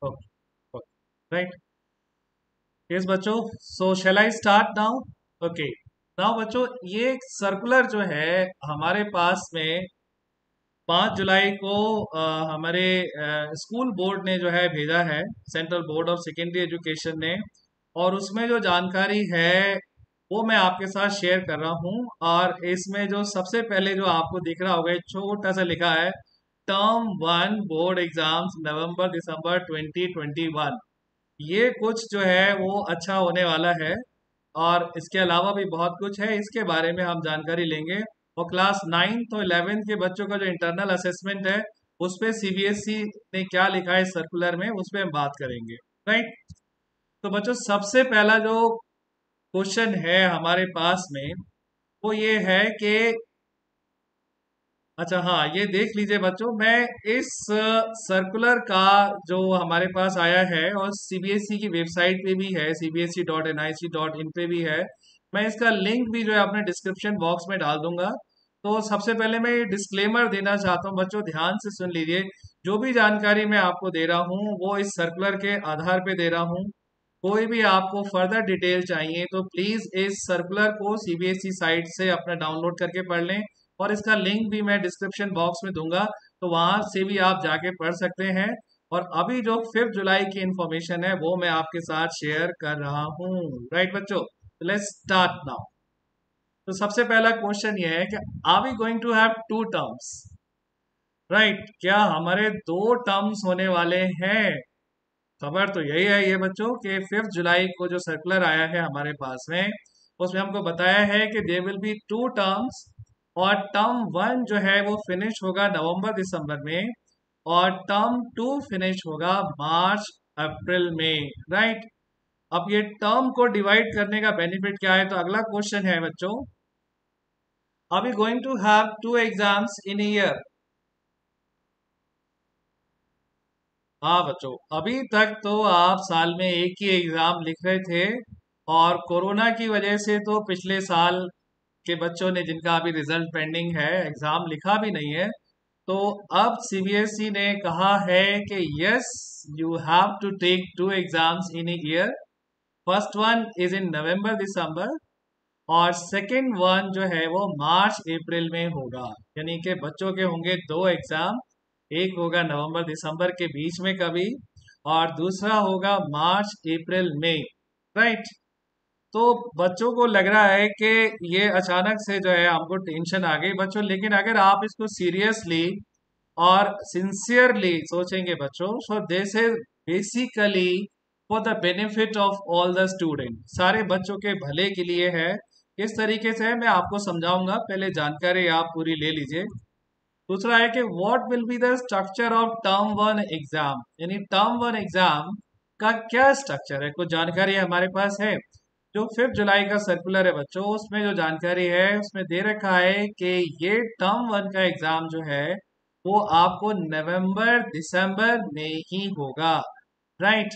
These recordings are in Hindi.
Okay, right. यस बच्चों, so shall I start now? Okay, now बच्चों, ये सर्कुलर जो है हमारे पास में 5 जुलाई को हमारे स्कूल बोर्ड ने जो है भेजा है, central board of secondary education ने। और उसमें जो जानकारी है वो मैं आपके साथ शेयर कर रहा हूँ। और इसमें जो सबसे पहले जो आपको दिख रहा होगा, एक छोटा सा लिखा है, टर्म 1 बोर्ड एग्जाम्स नवंबर दिसंबर 2021। ये कुछ जो है वो अच्छा होने वाला है। और इसके अलावा भी बहुत कुछ है, इसके बारे में हम जानकारी लेंगे। और क्लास 9th और 11th के बच्चों का जो इंटरनल असेसमेंट है, उस पे सीबीएसई ने क्या लिखा है सर्कुलर में, उस पे हम बात करेंगे। राइट। तो बच्चों, सबसे पहला जो क्वेश्चन है हमारे पास में वो ये है कि, अच्छा हाँ, ये देख लीजिए बच्चों, मैं इस सर्कुलर का जो हमारे पास आया है और सीबीएसई की वेबसाइट पे भी है, cbse.nic.in पे भी है। मैं इसका लिंक भी जो है अपने डिस्क्रिप्शन बॉक्स में डाल दूंगा। तो सबसे पहले मैं ये डिस्क्लेमर देना चाहता हूँ बच्चों, ध्यान से सुन लीजिए। जो भी जानकारी मैं आपको दे रहा हूँ वो इस सर्कुलर के आधार पे दे रहा हूँ। कोई भी आपको फर्दर डिटेल चाहिए तो प्लीज इस सर्कुलर को सीबीएसई साइट से अपना डाउनलोड करके पढ़ लें। और इसका लिंक भी मैं डिस्क्रिप्शन बॉक्स में दूंगा, तो वहां से भी आप जाके पढ़ सकते हैं। और अभी जो 5 जुलाई की इंफॉर्मेशन है वो मैं आपके साथ शेयर कर रहा हूँ। राइट बच्चों, लेट्स स्टार्ट नाउ। तो सबसे पहला क्वेश्चन ये है कि are we going to have 2 terms? Right, क्या हमारे 2 टर्म्स होने वाले हैं? खबर तो यही है ये बच्चों कि 5 जुलाई को जो सर्कुलर आया है हमारे पास में, उसमें हमको बताया है कि देयर विल बी 2 टर्म्स। और टर्म 1 जो है वो फिनिश होगा नवंबर दिसंबर में, और टर्म 2 फिनिश होगा मार्च अप्रैल में। राइट। अब ये टर्म को डिवाइड करने का बेनिफिट क्या है, तो अगला क्वेश्चन है बच्चों, are we going to have 2 exams in year? हाँ बच्चों, अभी तक तो आप साल में एक ही एग्जाम लिख रहे थे। और कोरोना की वजह से तो पिछले साल के बच्चों ने, जिनका अभी रिजल्ट पेंडिंग है, एग्जाम लिखा भी नहीं है। तो अब सीबीएसई ने कहा है कि yes, you have to take 2 exams in year. First one is in November December, और सेकंड वन जो है वो मार्च अप्रैल में होगा। यानी कि बच्चों के होंगे 2 एग्जाम, एक होगा नवंबर दिसंबर के बीच में कभी, और दूसरा होगा मार्च अप्रैल में। राइट। तो बच्चों को लग रहा है कि ये अचानक से जो है हमको टेंशन आ गई बच्चों, लेकिन अगर आप इसको सीरियसली और सिंसियरली सोचेंगे बच्चों, so this is basically for the benefit of all the student, सारे बच्चों के भले के लिए है। किस तरीके से है मैं आपको समझाऊंगा, पहले जानकारी आप पूरी ले लीजिए। दूसरा है कि what will be the structure of term 1 exam, यानी टर्म 1 एग्जाम का क्या स्ट्रक्चर है, कुछ जानकारी हमारे पास है। जो 5 जुलाई का सर्कुलर है बच्चों, उसमें जो जानकारी है उसमें दे रखा है कि ये टर्म 1 का एग्जाम जो है वो आपको नवंबर दिसंबर में ही होगा। राइट।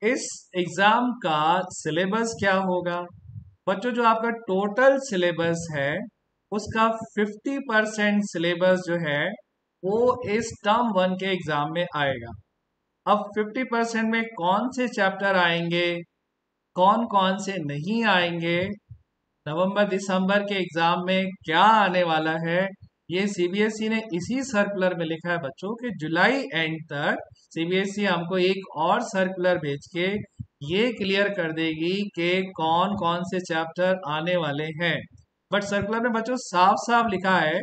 इस एग्जाम का सिलेबस क्या होगा बच्चों? जो आपका टोटल सिलेबस है उसका 50% सिलेबस जो है वो इस टर्म 1 के एग्जाम में आएगा। अब 50% में कौन से चैप्टर आएंगे, कौन कौन से नहीं आएंगे, नवंबर दिसंबर के एग्जाम में क्या आने वाला है, ये सीबीएसई ने इसी सर्कुलर में लिखा है बच्चों कि जुलाई एंड तक सीबीएसई हमको एक और सर्कुलर भेज के ये क्लियर कर देगी कि कौन कौन से चैप्टर आने वाले हैं। बट सर्कुलर में बच्चों साफ साफ लिखा है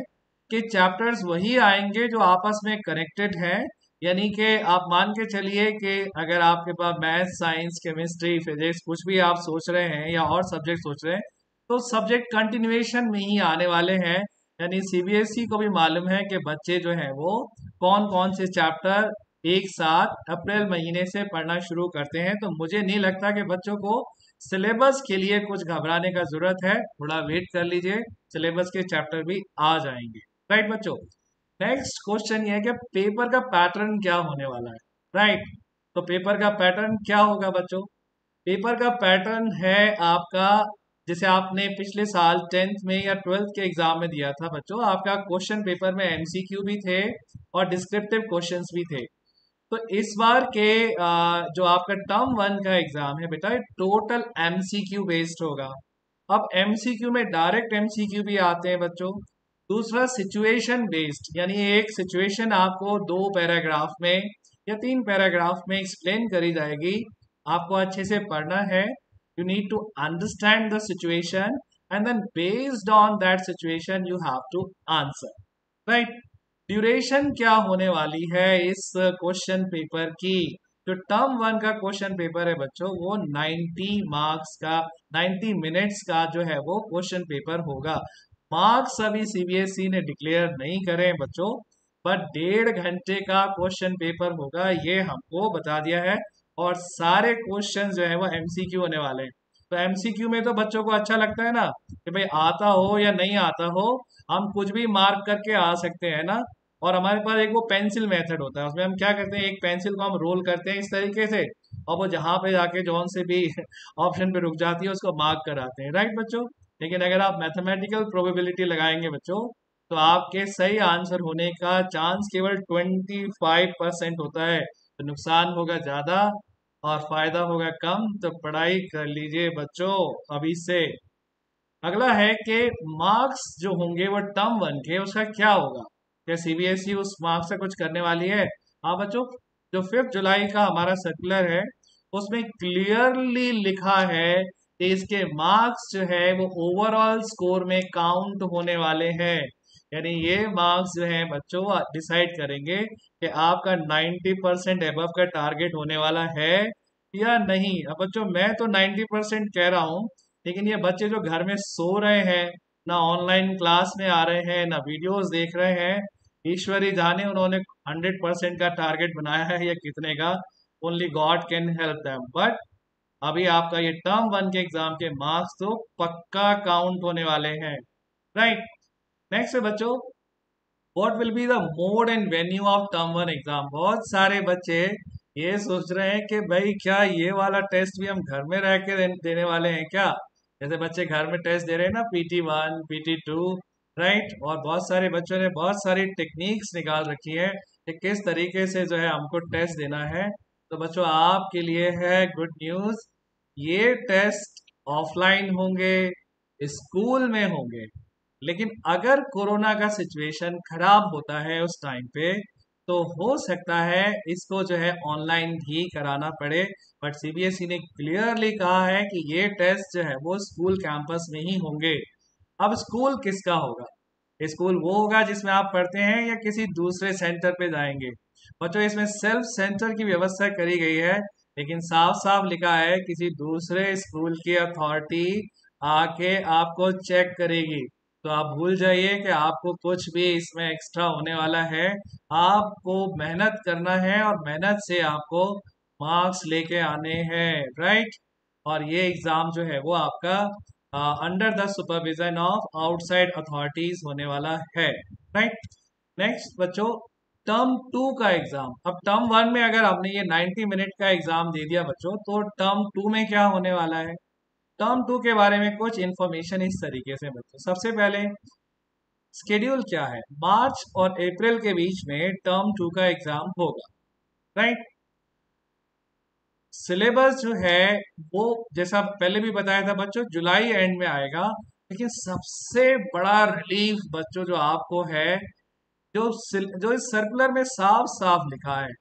कि चैप्टर्स वही आएंगे जो आपस में कनेक्टेड हैं। यानी कि आप मान के चलिए कि अगर आपके पास मैथ, साइंस, केमिस्ट्री, फिजिक्स कुछ भी आप सोच रहे हैं या और सब्जेक्ट सोच रहे हैं, तो सब्जेक्ट कंटिन्यूएशन में ही आने वाले हैं। यानी सीबीएसई को भी मालूम है कि बच्चे जो हैं वो कौन कौन से चैप्टर एक साथ अप्रैल महीने से पढ़ना शुरू करते हैं। तो मुझे नहीं लगता कि बच्चों को सिलेबस के लिए कुछ घबराने का जरूरत है, थोड़ा वेट कर लीजिए, सिलेबस के चैप्टर भी आ जाएंगे। राइट बच्चों, नेक्स्ट क्वेश्चन ये है कि पेपर का पैटर्न क्या होने वाला है। राइट। तो पेपर का पैटर्न क्या होगा बच्चों? पेपर का पैटर्न है आपका, जैसे आपने पिछले साल 10th में या 12th के एग्जाम में दिया था बच्चों, आपका क्वेश्चन पेपर में एमसीक्यू भी थे और डिस्क्रिप्टिव क्वेश्चंस भी थे। तो इस बार के जो आपका टर्म वन का एग्जाम है बेटा, टोटल एमसीक्यू बेस्ड होगा। अब एमसीक्यू में डायरेक्ट एमसीक्यू भी आते हैं बच्चों। दूसरा सिचुएशन बेस्ड, यानी एक सिचुएशन आपको 2 पैराग्राफ में या 3 पैराग्राफ में एक्सप्लेन करी जाएगी। आपको अच्छे से पढ़ना है। You need to understand the situation and then based on that situation you have to answer, right. Duration क्या होने वाली है इस क्वेश्चन पेपर की? जो टर्म वन का क्वेश्चन पेपर है बच्चों, वो 90 मार्क्स का, 90 मिनट्स का जो है वो क्वेश्चन पेपर होगा। मार्क्स अभी सीबीएसई ने डिक्लेयर नहीं करे हैं बच्चों, पर 1.5 घंटे का क्वेश्चन पेपर होगा, ये हमको बता दिया है। और सारे क्वेश्चन जो है वो एमसीक्यू होने वाले हैं। तो एमसीक्यू में तो बच्चों को अच्छा लगता है ना, कि भाई आता हो या नहीं आता हो, हम कुछ भी मार्क करके आ सकते हैं ना। और हमारे पास एक वो पेंसिल मेथड होता है, उसमें हम क्या करते हैं, एक पेंसिल को हम रोल करते हैं इस तरीके से, और वो जहां पे जाके जौन से भी ऑप्शन पे रुक जाती है उसको मार्क कराते हैं, राइट बच्चों। लेकिन अगर आप मैथमेटिकल प्रोबेबिलिटी लगाएंगे बच्चों, तो आपके सही आंसर होने का चांस केवल 25% होता है। तो नुकसान होगा ज्यादा और फायदा होगा कम। तो पढ़ाई कर लीजिए बच्चों अभी से। अगला है कि मार्क्स जो होंगे वो टर्म वन के, उसका क्या होगा? क्या सीबीएसई उस मार्क्स से कुछ करने वाली है? हाँ बच्चों, जो 5 जुलाई का हमारा सर्कुलर है, उसमें क्लियरली लिखा है कि इसके मार्क्स जो है वो ओवरऑल स्कोर में काउंट होने वाले हैं। यानी ये मार्क्स जो है बच्चों डिसाइड करेंगे कि आपका 90% एबव का टारगेट होने वाला है या नहीं। अब बच्चों मैं तो 90% कह रहा हूँ, लेकिन ये बच्चे जो घर में सो रहे हैं, ना ऑनलाइन क्लास में आ रहे हैं, ना वीडियोस देख रहे हैं, ईश्वर ही जाने उन्होंने 100% का टारगेट बनाया है या कितने का। Only God can help them. But अभी आपका ये टर्म वन के एग्जाम के मार्क्स तो पक्का काउंट होने वाले हैं, राइट। नेक्स्ट है बच्चों, what will be the mode and venue of term one exam. बहुत सारे बच्चे ये सोच रहे हैं कि भाई क्या ये वाला टेस्ट भी हम घर में रह के देने वाले हैं क्या? जैसे बच्चे घर में टेस्ट दे रहे हैं ना, PT1 PT2, राइट। और बहुत सारे बच्चों ने बहुत सारी टेक्निक्स निकाल रखी है कि किस तरीके से जो है हमको टेस्ट देना है। तो बच्चों आपके लिए है गुड न्यूज, ये टेस्ट ऑफलाइन होंगे, स्कूल में होंगे। लेकिन अगर कोरोना का सिचुएशन खराब होता है उस टाइम पे, तो हो सकता है इसको जो है ऑनलाइन ही कराना पड़े। बट सीबीएसई ने क्लियरली कहा है कि ये टेस्ट जो है वो स्कूल कैंपस में ही होंगे। अब स्कूल किसका होगा? स्कूल वो होगा जिसमें आप पढ़ते हैं या किसी दूसरे सेंटर पे जाएंगे? बच्चों इसमें सेल्फ सेंटर की व्यवस्था करी गई है, लेकिन साफ साफ लिखा है किसी दूसरे स्कूल की अथॉरिटी आके आपको चेक करेगी। तो आप भूल जाइए कि आपको कुछ भी इसमें एक्स्ट्रा होने वाला है। आपको मेहनत करना है और मेहनत से आपको मार्क्स लेके आने हैं, राइट। और ये एग्जाम जो है वो आपका under the supervision of outside authorities होने वाला है, राइट। नेक्स्ट बच्चों, टर्म टू का एग्जाम। अब टर्म वन में अगर आपने ये 90 मिनट का एग्जाम दे दिया बच्चों, तो टर्म टू में क्या होने वाला है? टर्म टू के बारे में कुछ इंफॉर्मेशन इस तरीके से बच्चों। सबसे पहले स्केड्यूल क्या है, मार्च और अप्रैल के बीच में टर्म टू का एग्जाम होगा, राइट। सिलेबस जो है वो जैसा पहले भी बताया था बच्चों, जुलाई एंड में आएगा। लेकिन सबसे बड़ा रिलीफ बच्चों जो आपको है, जो इस सर्कुलर में साफ साफ लिखा है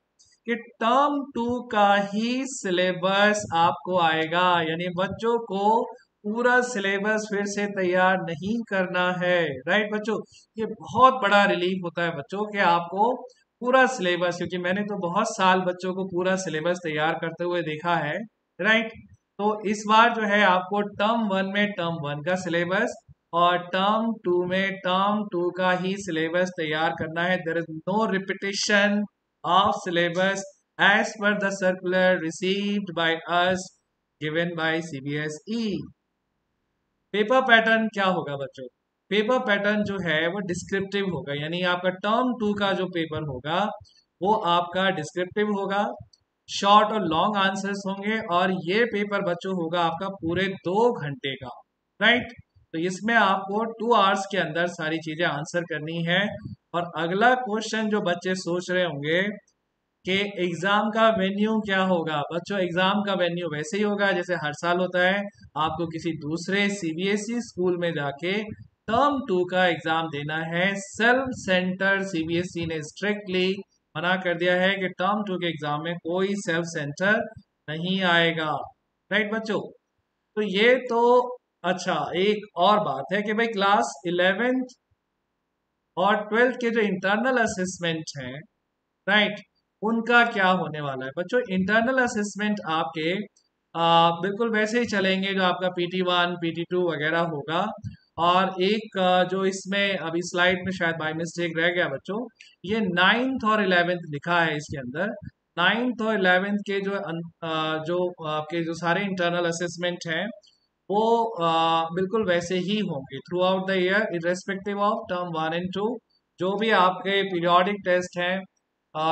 कि टर्म टू का ही सिलेबस आपको आएगा। यानी बच्चों को पूरा सिलेबस फिर से तैयार नहीं करना है, राइट बच्चों। ये बहुत बड़ा रिलीफ होता है बच्चों कि आपको पूरा सिलेबस, क्योंकि मैंने तो बहुत साल बच्चों को पूरा सिलेबस तैयार करते हुए देखा है, राइट। तो इस बार जो है आपको टर्म वन में टर्म वन का सिलेबस और टर्म टू में टर्म टू का ही सिलेबस तैयार करना है। There is no repetition of syllabus as per the circular received by us given by CBSE। Paper pattern क्या होगा बच्चों? पेपर पैटर्न जो है वो डिस्क्रिप्टिव होगा, यानी आपका टर्म टू का जो पेपर होगा वो आपका डिस्क्रिप्टिव होगा। शॉर्ट और लॉन्ग आंसर्स होंगे और ये पेपर बच्चों होगा आपका पूरे 2 घंटे का, राइट। तो इसमें आपको 2 आवर्स के अंदर सारी चीजें आंसर करनी है। और अगला क्वेश्चन जो बच्चे सोच रहे होंगे कि एग्जाम का वेन्यू क्या होगा। बच्चों एग्जाम का वेन्यू वैसे ही होगा जैसे हर साल होता है। आपको किसी दूसरे सीबीएसई स्कूल में जाके टर्म टू का एग्जाम देना है। सेल्फ सेंटर सीबीएसई ने स्ट्रिक्टली मना कर दिया है कि टर्म टू के एग्जाम में कोई सेल्फ सेंटर नहीं आएगा। राइट बच्चों, तो ये तो अच्छा। एक और बात है कि भाई क्लास 11th और 12th के जो इंटरनल असेसमेंट हैं, राइट, उनका क्या होने वाला है बच्चों। इंटरनल असेसमेंट आपके बिल्कुल वैसे ही चलेंगे जो आपका PT1 PT2 वगैरह होगा। और एक जो इसमें अभी स्लाइड में शायद बाय मिस्टेक रह गया बच्चों, ये 9th और 11th लिखा है इसके अंदर। 9th और 11th के जो आपके जो सारे इंटरनल असेसमेंट हैं वो बिल्कुल वैसे ही होंगे through out the year irrespective of term 1 and 2। जो भी आपके पीरियोडिक टेस्ट हैं,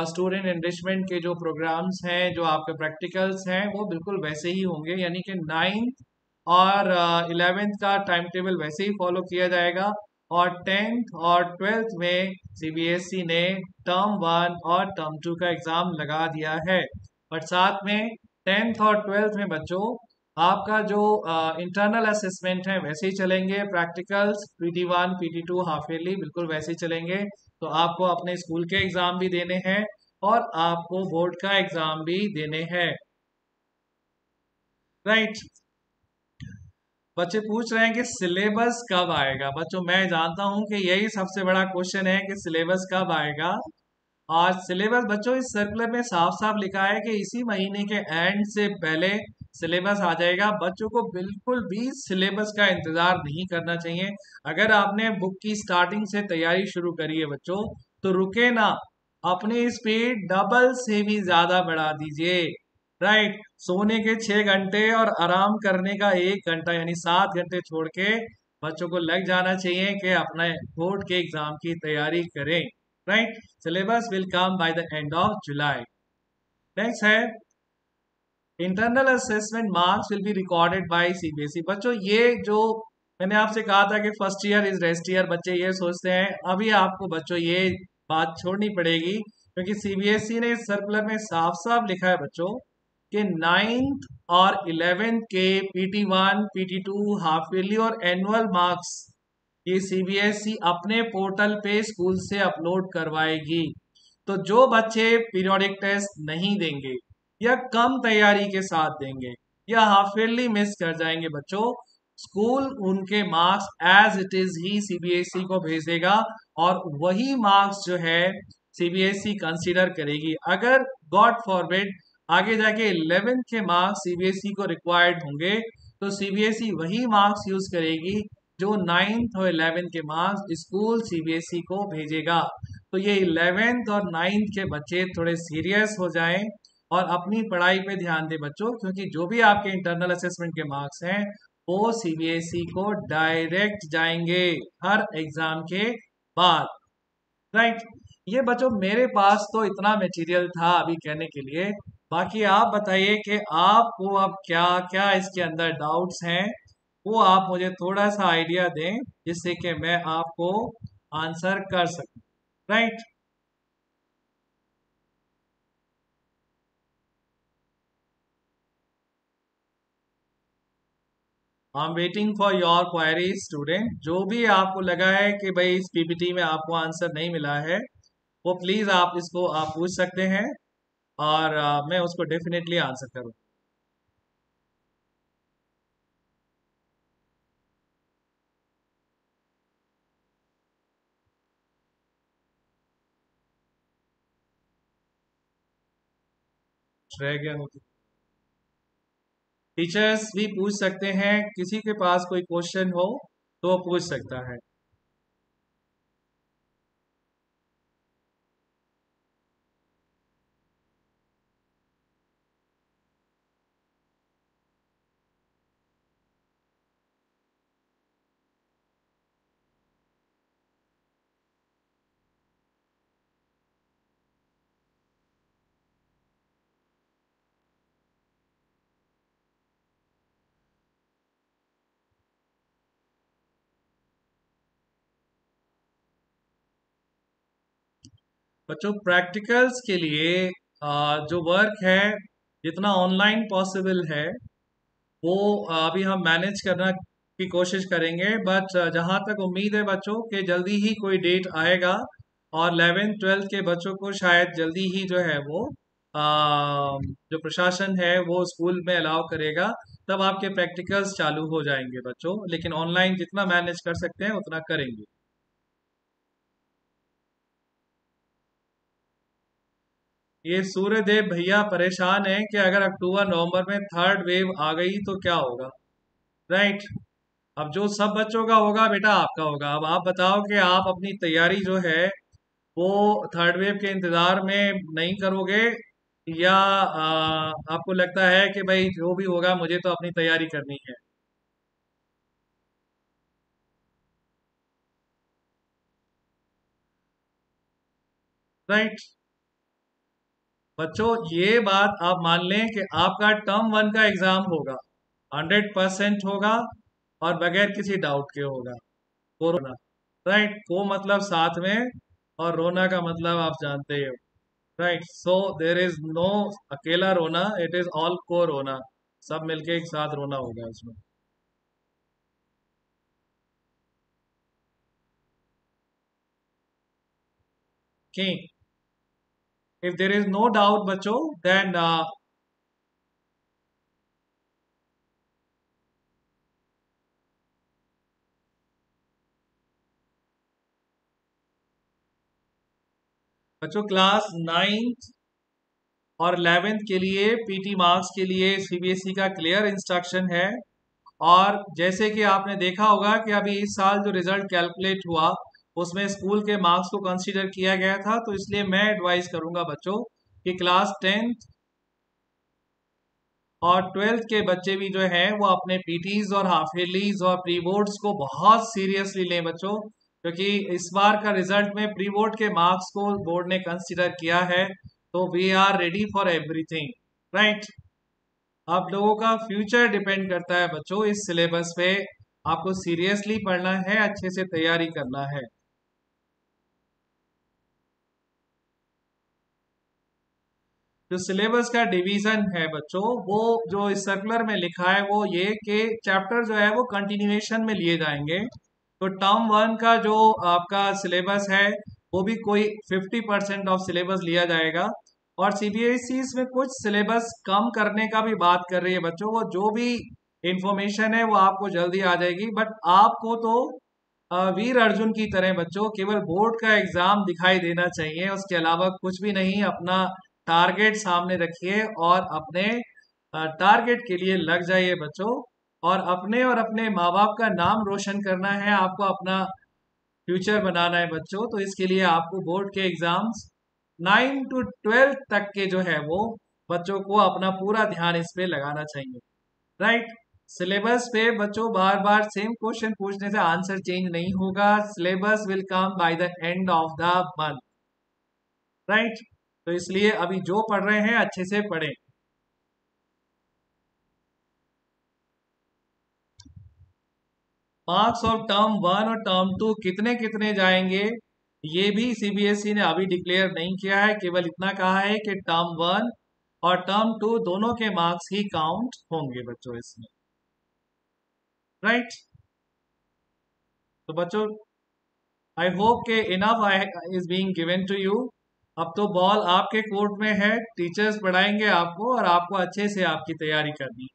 स्टूडेंट एनरिचमेंट के जो प्रोग्राम्स हैं, जो आपके प्रैक्टिकल्स हैं, वो बिल्कुल वैसे ही होंगे। यानी कि 9th और 11th का टाइम टेबल वैसे ही फॉलो किया जाएगा। और 10th और 12th में सीबीएसई ने टर्म 1 और टर्म 2 का एग्जाम लगा दिया है। बट साथ में 10th और 12th में बच्चों आपका जो इंटरनल असेसमेंट है वैसे ही चलेंगे। Practicals PT1 PT2 half yearly बिल्कुल वैसे ही चलेंगे। तो आपको अपने स्कूल के एग्जाम भी देने हैं और आपको बोर्ड का एग्जाम भी देने हैं। राइट, बच्चे पूछ रहे हैं कि सिलेबस कब आएगा। बच्चों मैं जानता हूं कि यही सबसे बड़ा क्वेश्चन है कि सिलेबस कब आएगा। और सिलेबस बच्चों इस सर्कुलर में साफ साफ लिखा है कि इसी महीने के एंड से पहले सिलेबस आ जाएगा। बच्चों को बिल्कुल भी सिलेबस का इंतजार नहीं करना चाहिए। अगर आपने बुक की स्टार्टिंग से तैयारी शुरू करी है बच्चों, तो रुके ना, अपनी स्पीड डबल से भी ज्यादा बढ़ा दीजिए। राइट, सोने के 6 घंटे और आराम करने का 1 घंटा यानी 7 घंटे छोड़ के बच्चों को लग जाना चाहिए कि अपने बोर्ड के एग्जाम की तैयारी करें। Right, syllabus will come by the end of July. Next है internal assessment marks will be recorded by CBSE. बच्चों ये जो मैंने आपसे कहा था कि first year is rest year, बच्चे ये सोचते हैं। अभी आपको बच्चों ये बात छोड़नी पड़ेगी क्योंकि सीबीएसई ने इस सर्कुलर में साफ साफ लिखा है बच्चों कि 9th और 11th के PT1 PT2 हाफ ईयरली और एनुअल मार्क्स ये सीबीएसई अपने पोर्टल पे स्कूल से अपलोड करवाएगी। तो जो बच्चे पीरियोडिक टेस्ट नहीं देंगे या कम तैयारी के साथ देंगे या हाफ ईयरली मिस कर जाएंगे बच्चों, स्कूल उनके मार्क्स एज इट इज ही सीबीएसई को भेजेगा और वही मार्क्स जो है सीबीएसई कंसीडर करेगी। अगर गॉड फॉरबिड आगे जाके 11th के मार्क्स सीबीएसई को रिक्वायर्ड होंगे तो सीबीएसई वही मार्क्स यूज करेगी जो 9th और 11th के मार्क्स स्कूल सीबीएसई को भेजेगा। तो ये 11th और 9th के बच्चे थोड़े सीरियस हो जाएं और अपनी पढ़ाई पे ध्यान दें बच्चों, क्योंकि जो भी आपके इंटरनल असेसमेंट के मार्क्स हैं वो सीबीएसई को डायरेक्ट जाएंगे हर एग्जाम के बाद। राइट, ये बच्चों मेरे पास तो इतना मटेरियल था अभी कहने के लिए। बाकी आप बताइए कि आपको अब क्या क्या इसके अंदर डाउट्स हैं, वो आप मुझे थोड़ा सा आइडिया दें जिससे कि मैं आपको आंसर कर सकूं। Right, I am waiting for your queries student. जो भी आपको लगा है कि भाई इस पीपीटी में आपको आंसर नहीं मिला है, वो प्लीज आप इसको आप पूछ सकते हैं और मैं उसको डेफिनेटली आंसर करूँ। रह गया हो टीचर्स भी पूछ सकते हैं, किसी के पास कोई क्वेश्चन हो तो वो पूछ सकता है। बच्चों प्रैक्टिकल्स के लिए जो वर्क है जितना ऑनलाइन पॉसिबल है वो अभी हम मैनेज करना की कोशिश करेंगे, बट जहाँ तक उम्मीद है बच्चों के जल्दी ही कोई डेट आएगा और 11th 12th के बच्चों को शायद जल्दी ही जो है वो जो प्रशासन है वो स्कूल में अलाउ करेगा, तब आपके प्रैक्टिकल्स चालू हो जाएंगे बच्चों, लेकिन ऑनलाइन जितना मैनेज कर सकते हैं उतना करेंगे। ये सूर्यदेव भैया परेशान है कि अगर अक्टूबर नवंबर में थर्ड वेव आ गई तो क्या होगा। राइट। अब जो सब बच्चों का होगा बेटा आपका होगा। अब आप बताओ कि आप अपनी तैयारी जो है वो थर्ड वेव के इंतजार में नहीं करोगे, या आपको लगता है कि भाई जो भी होगा मुझे तो अपनी तैयारी करनी है। राइट। बच्चों ये बात आप मान लें कि आपका टर्म 1 का एग्जाम होगा, 100% होगा और बगैर किसी डाउट के होगा। कोरोना। राइट। को मतलब साथ में और रोना का मतलब आप जानते ही हो। Right. So there is no अकेला रोना, इट इज ऑल को रोना। सब मिलके एक साथ रोना होगा उसमें। कि if there is no doubt बच्चों देन बच्चों क्लास 9th और 11th के लिए पीटी मार्क्स के लिए सीबीएसई का क्लियर इंस्ट्रक्शन है। और जैसे कि आपने देखा होगा कि अभी इस साल जो रिजल्ट कैलकुलेट हुआ उसमें स्कूल के मार्क्स को कंसीडर किया गया था, तो इसलिए मैं एडवाइस करूंगा बच्चों कि क्लास 10th और 12th के बच्चे भी जो हैं वो अपने पीटीज और हाफ ईयरलीज और प्री बोर्ड्स को बहुत सीरियसली लें बच्चों, क्योंकि इस बार का रिजल्ट में प्री बोर्ड के मार्क्स को बोर्ड ने कंसीडर किया है। तो we are ready for everything. Right. आप लोगों का फ्यूचर डिपेंड करता है बच्चों इस सिलेबस पे। आपको सीरियसली पढ़ना है, अच्छे से तैयारी करना है। जो सिलेबस का डिवीजन है बच्चों वो जो इस सर्कुलर में लिखा है वो ये कि चैप्टर जो है वो कंटिन्यूएशन में लिए जाएंगे। तो टर्म 1 का जो आपका सिलेबस है वो भी कोई 50% ऑफ सिलेबस लिया जाएगा। और सीबीएसई इसमें कुछ सिलेबस कम करने का भी बात कर रही है बच्चों। वो जो भी इंफॉर्मेशन है वो आपको जल्दी आ जाएगी, बट आपको तो वीर अर्जुन की तरह बच्चों केवल बोर्ड का एग्जाम दिखाई देना चाहिए, उसके अलावा कुछ भी नहीं। अपना टारगेट सामने रखिए और अपने टारगेट के लिए लग जाइए बच्चों। और अपने माँ बाप का नाम रोशन करना है, आपको अपना फ्यूचर बनाना है बच्चों। तो इसके लिए आपको बोर्ड के एग्जाम्स 9 to 12 तक के जो है वो बच्चों को अपना पूरा ध्यान इस पे लगाना चाहिए। राइट। सिलेबस पे बच्चों बार बार सेम क्वेश्चन पूछने से आंसर चेंज नहीं होगा। Syllabus will come by the end of the month. Right. तो इसलिए अभी जो पढ़ रहे हैं अच्छे से पढ़ें। मार्क्स ऑफ टर्म 1 और टर्म 2 कितने कितने जाएंगे ये भी सीबीएसई ने अभी डिक्लेयर नहीं किया है, केवल इतना कहा है कि टर्म 1 और टर्म 2 दोनों के मार्क्स ही काउंट होंगे बच्चों इसमें। राइट। तो बच्चों आई होप के enough is being given to you. अब तो बॉल आपके कोर्ट में है, टीचर्स पढ़ाएंगे आपको और आपको अच्छे से आपकी तैयारी करनी है।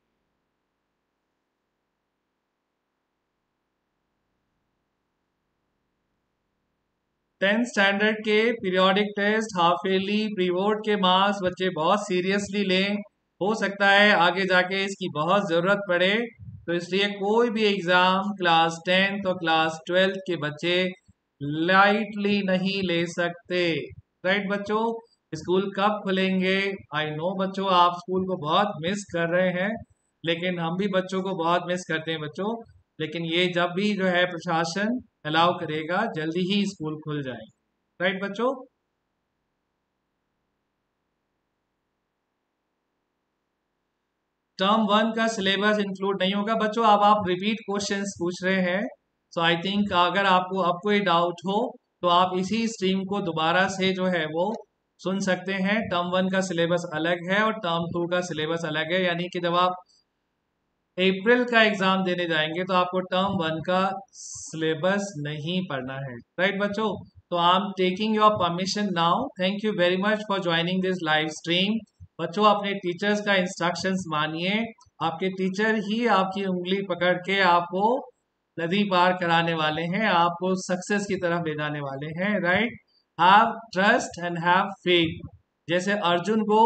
10th स्टैंडर्ड के periodic test, half yearly, pre board के मार्क्स बच्चे बहुत सीरियसली लें। हो सकता है आगे जाके इसकी बहुत जरूरत पड़े, तो इसलिए कोई भी एग्जाम क्लास 10th और क्लास 12th के बच्चे लाइटली नहीं ले सकते। राइट बच्चों। स्कूल कब खुलेंगे? आई नो बच्चों आप स्कूल को बहुत मिस कर रहे हैं, लेकिन हम भी बच्चों को बहुत मिस करते हैं बच्चों। लेकिन ये जब भी जो है प्रशासन अलाउ करेगा जल्दी ही स्कूल खुल जाएंगे। राइट बच्चों। टर्म 1 का सिलेबस इंक्लूड नहीं होगा बच्चों। अब आप रिपीट क्वेश्चंस पूछ रहे हैं, सो आई थिंक अगर आपको अब कोई डाउट हो तो आप इसी स्ट्रीम को दोबारा से जो है वो सुन सकते हैं। टर्म 1 का सिलेबस अलग है और टर्म 2 का सिलेबस अलग है, यानी कि जब आप अप्रैल का एग्जाम देने जाएंगे तो आपको टर्म 1 का सिलेबस नहीं पढ़ना है। राइट बच्चों, तो I am taking your permission now. Thank you very much for joining this live stream. बच्चों, अपने टीचर्स का इंस्ट्रक्शंस मानिए। आपके टीचर ही आपकी उंगली पकड़ के आपको नदी पार कराने वाले हैं, आपको सक्सेस की तरफ ले जाने वाले हैं। Right, have trust and have faith. जैसे अर्जुन को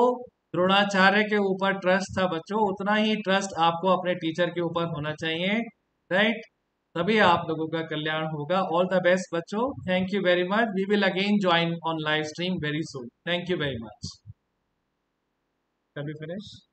द्रोणाचार्य के ऊपर ट्रस्ट था बच्चों, उतना ही ट्रस्ट आपको अपने टीचर के ऊपर होना चाहिए। राइट, तभी आप लोगों का कल्याण होगा। ऑल द बेस्ट बच्चों, thank you very much. We will again join on live stream very soon. Thank you very much. Can we finish?